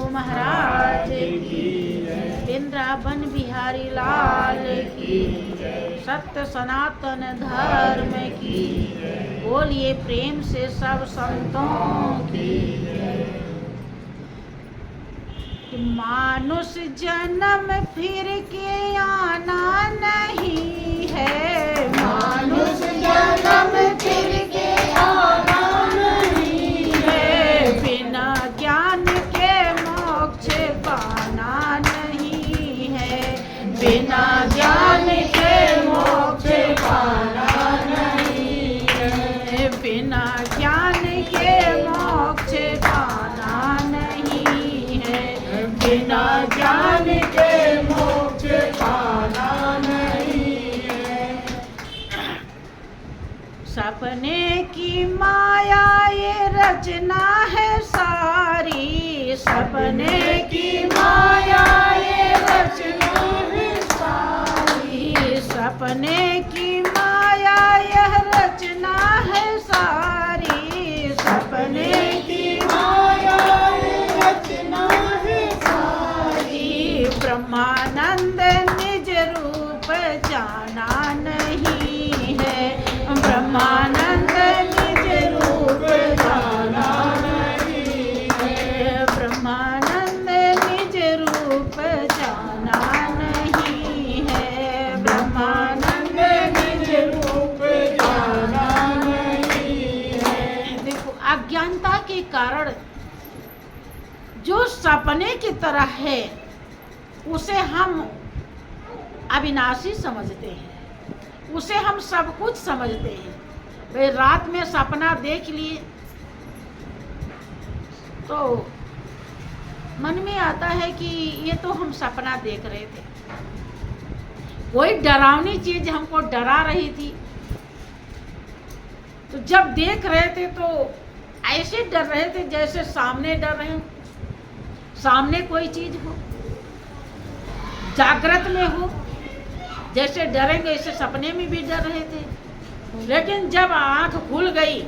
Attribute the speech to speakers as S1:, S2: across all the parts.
S1: महाराज की, वृंदावन बिहारी लाल की, सत्य सनातन धर्म की, बोलिए प्रेम से सब संतों की। मानुष जन्म फिर के आना नहीं है, मानुष जन्म फिर के आना नहीं है, बिना ज्ञान के मोक्ष पाना नहीं है, बिना ज्ञान के मोक्ष पाना नहीं है, बिना ज्ञान के मोक्ष पाना नहीं है, बिना ज्ञान के मोक्ष पाना नहीं है। सपने की माया ये रचना है सारी, सपने की माया ये रचना है सारी, सपने की माया यह रचना है सारी, सपने की माया ये रचना है सारी, ब्रह्मानंद निज रूप जाना नहीं है, ब्रह्मानंद निज रूप जाना नहीं है, ब्रह्मानंद निज रूप जाना नहीं है, ब्रह्मानंद निज रूप जाना नहीं है। देखो, अज्ञानता के कारण जो सपने की तरह है उसे हम अविनाशी समझते हैं, उसे हम सब कुछ समझते हैं। भाई रात में सपना देख लिए तो मन में आता है कि ये तो हम सपना देख रहे थे, कोई डरावनी चीज हमको डरा रही थी, तो जब देख रहे थे तो ऐसे डर रहे थे जैसे सामने डर रहे हो, सामने कोई चीज हो, जागृत में हो, जैसे डरेंगे ऐसे सपने में भी डर रहे थे। लेकिन जब आंख खुल गई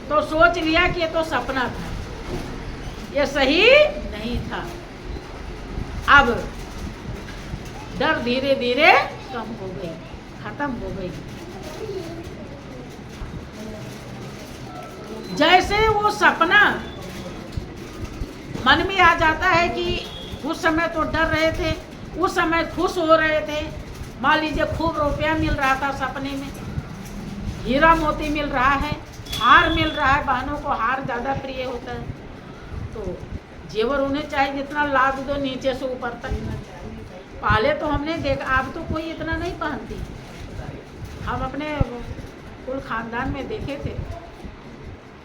S1: तो सोच लिया कि ये तो सपना था, ये सही नहीं था। अब डर धीरे धीरे कम हो गई, खत्म हो गई। जैसे वो सपना मन में आ जाता है कि उस समय तो डर रहे थे, उस समय खुश हो रहे थे, मान लीजिए खूब रुपया मिल रहा था सपने में, हीरा मोती मिल रहा है, हार मिल रहा है, बहनों को हार ज़्यादा प्रिय होता है, तो जेवर उन्हें चाहे जितना लाद दो नीचे से ऊपर तक। पहले तो हमने देखा, अब तो कोई इतना नहीं पहनती, हम अपने कुल खानदान में देखे थे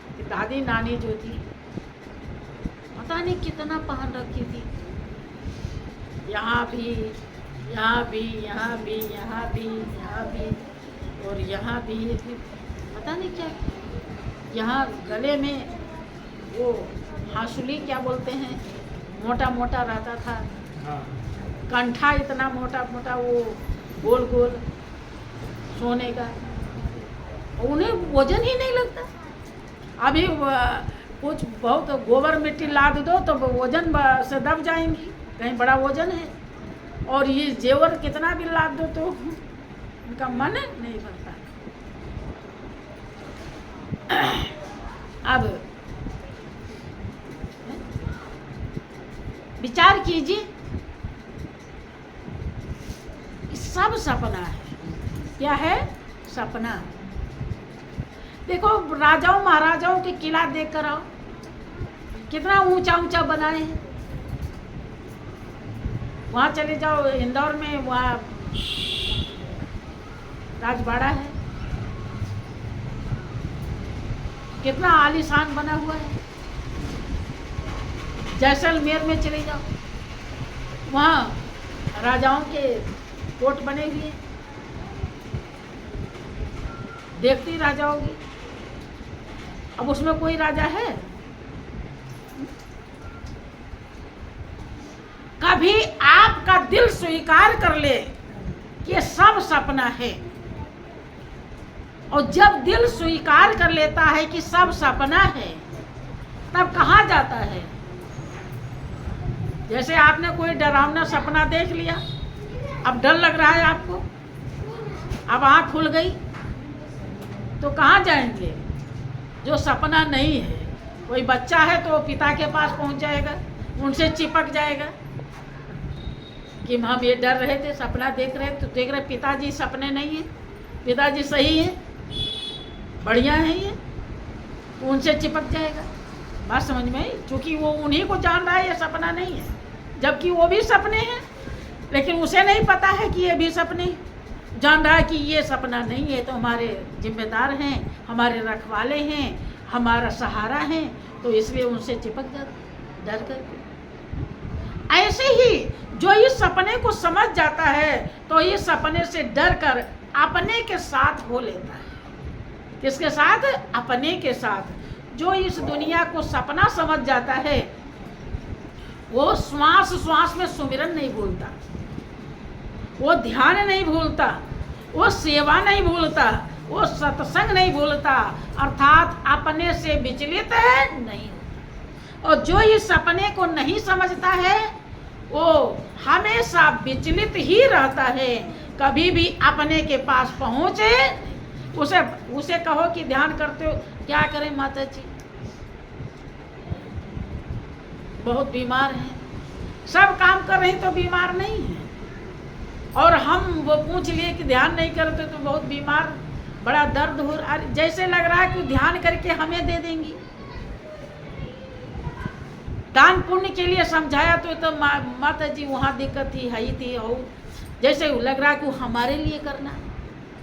S1: कि दादी नानी जो थी पता नहीं कितना पहन रखी थी, यहाँ भी, यहाँ भी, यहाँ भी, यहाँ भी, यहाँ भी, और यहाँ भी, पता नहीं क्या, यहाँ गले में वो हासुली क्या बोलते हैं, मोटा मोटा रहता था, कंठा इतना मोटा मोटा, वो गोल गोल सोने का, उन्हें वजन ही नहीं लगता। अभी कुछ बहुत गोबर मिट्टी लाद दो तो वजन से दब जाएंगी, कहीं बड़ा वजन है, और ये जेवर कितना भी लाद दो तो उनका मन नहीं भरता। अब विचार कीजिए, सब सपना है। क्या है? सपना। देखो, राजाओं महाराजाओं के किला देख कर आओ, कितना ऊंचा ऊंचा बनाए हैं। वहाँ चले जाओ इंदौर में, वहाँ राजबाड़ा है, कितना आलीशान बना हुआ है। जैसलमेर में चले जाओ, वहाँ राजाओं के कोट बने हुए हैं, देखती राजा होगी। अब उसमें कोई राजा है? कभी आपका दिल स्वीकार कर ले कि सब सपना है, और जब दिल स्वीकार कर लेता है कि सब सपना है, तब कहाँ जाता है? जैसे आपने कोई डरावना सपना देख लिया, अब डर लग रहा है आपको, अब आँख खुल गई, तो कहाँ जाएंगे? जो सपना नहीं है, कोई बच्चा है तो पिता के पास पहुंच जाएगा, उनसे चिपक जाएगा कि हम ये डर रहे थे, सपना देख रहे, तो देख रहे पिताजी सपने नहीं है, पिताजी सही है, बढ़िया है, ये उनसे चिपक जाएगा। बात समझ में आई? क्योंकि वो उन्हीं को जान रहा है ये सपना नहीं है, जबकि वो भी सपने हैं, लेकिन उसे नहीं पता है कि ये भी सपने हैं। जान रहा है कि ये सपना नहीं है, तो हमारे जिम्मेदार हैं, हमारे रखवाले हैं, हमारा सहारा है, तो इसलिए उनसे चिपक जाता डर करके। ऐसे ही जो इस सपने को समझ जाता है, तो इस सपने से डर कर अपने के साथ हो लेता है। किसके साथ? अपने के साथ। जो इस दुनिया को सपना समझ जाता है, वो श्वास श्वास में सुमिरन नहीं भूलता, वो ध्यान नहीं भूलता, वो सेवा नहीं भूलता, वो सत्संग नहीं भूलता, अर्थात अपने से विचलित नहीं होता। और जो इस सपने को नहीं समझता है, वो हमेशा विचलित ही रहता है, कभी भी अपने के पास पहुँचे। उसे कहो कि ध्यान करते हो, क्या करें माता जी, बहुत बीमार हैं, सब काम कर रही तो बीमार नहीं है, और हम वो पूछ लिए कि ध्यान नहीं करते तो बहुत बीमार, बड़ा दर्द हो रहा, जैसे लग रहा है कि ध्यान करके हमें दे देंगी। दान पुण्य के लिए समझाया तो माता जी वहाँ दिक्कत थी, है थी, और जैसे लग रहा है कि हमारे लिए करना,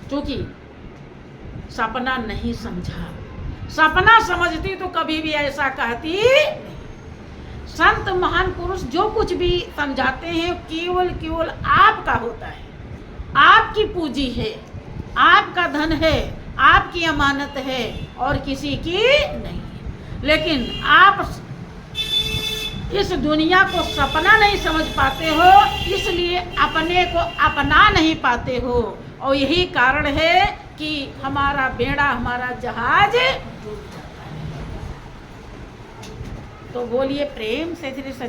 S1: क्योंकि सपना नहीं समझा। सपना समझती तो कभी भी ऐसा कहती नहीं। संत महान पुरुष जो कुछ भी समझाते हैं, केवल आपका होता है, आपकी पूंजी है, आपका धन है, आपकी अमानत है, और किसी की नहीं है। लेकिन आप इस दुनिया को सपना नहीं समझ पाते हो, इसलिए अपने को अपना नहीं पाते हो, और यही कारण है कि हमारा बेड़ा, हमारा जहाज डूब जाता है। तो बोलिए प्रेम से श्री सच्चिदानंद।